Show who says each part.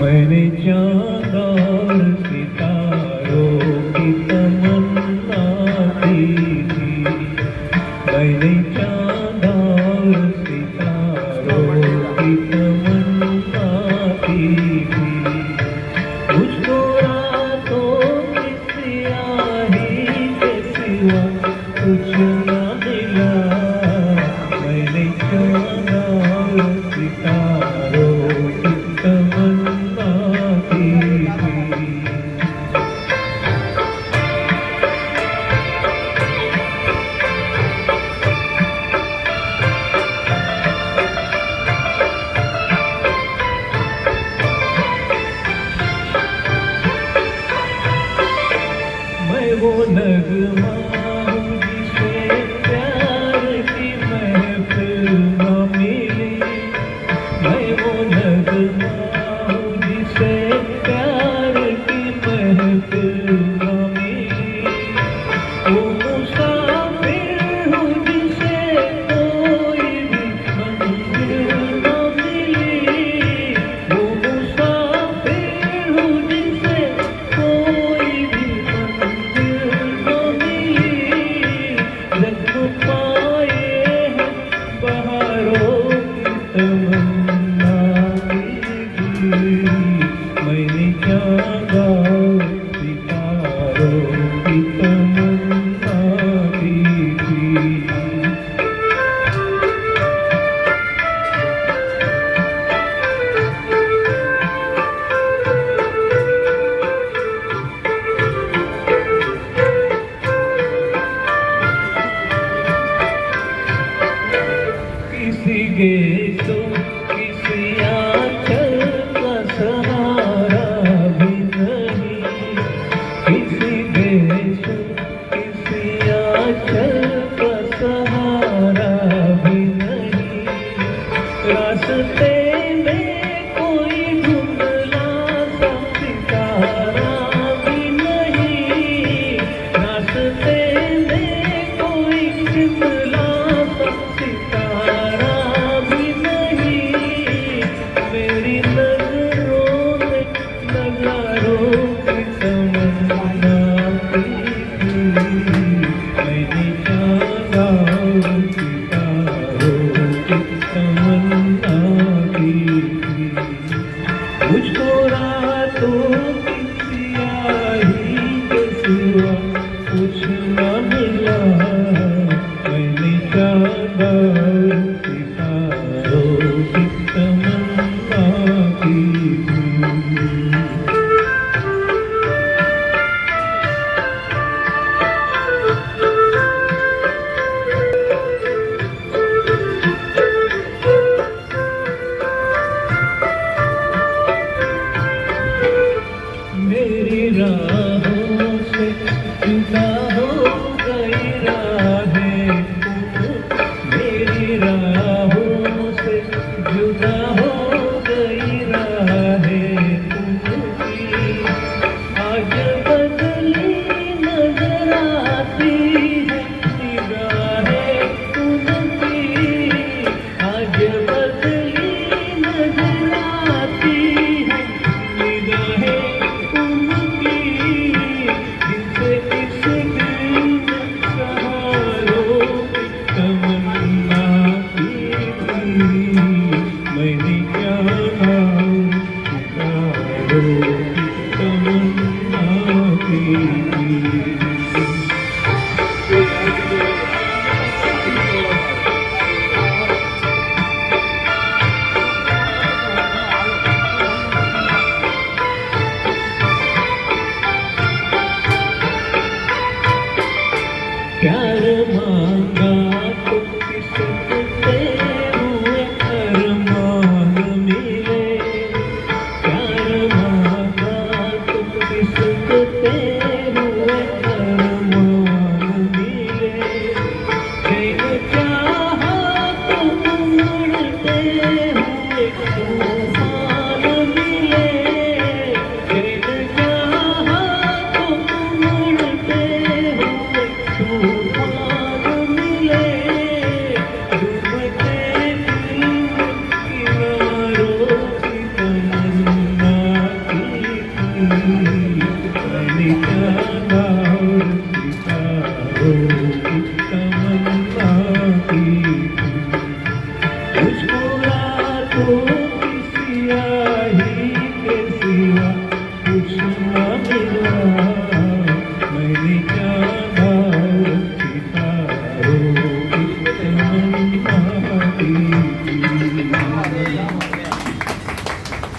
Speaker 1: मैंने चांद और सितारों की तमन्ना की थी। मैंने चांद और सितारों की तमन्ना की थी। मुझको रातों की स्याही के सिवा कुछ न मिला। मैंने चांद और सितारों की तमन्ना की थी। मैं वो नगमा हूँ जिसे प्यार की महफिल न मिली। मैं वो नगमा हूँ जिसे प्यार की महफिल न मिली। वो मुसाफिर हूँ जिसे कोई भी मंजिल न मिली। वो मुसाफिर हूँ जिसे कोई भी मंजिल न मिली। जख्म पाए हैं बहारों की तमन्ना की। मैंने चाहा सितारों की तमन्ना की थी। किसी गेसो किसी आंचल का सहारा भी नहीं। किसी गेसो किसी आंचल का सहारा भी नहीं। रास्ते में कोई धुंधला सा सितारा भी नहीं। रास्ते में कोई धुंधला सा सितारा भी नहीं। मेरी नजरों में नजारों की तमन्ना थी। मैंने चाहा सितारों की तमन्ना की थी। मुझको रातों की स्याही के सिवा कुछ न मिला। मैंने चाहा सितारों की तमन्ना की थी। मेरी राहों से जुदा हो गई राहें तुम। मेरी राहों से जुदा हो गई राहें तुमकी। आज बदली नजर आती है निगाहें तुमकी। आज बदली नजर आती है निगाहें तुमकी। जिनसे इस दिल में सहारों की तमन्ना की थी। मैंने चाहा सितारों की तमन्ना की थी। प्यार मांगा तो किससे हुए अरमान मिले। प्यार मांगा तो किससे हुए अरमान मिले। चैन चाहा तो उमड़ते हुए तूफान मिले। चैन चाहा तो उमड़ते हुए तूफान अनिता और सीता हो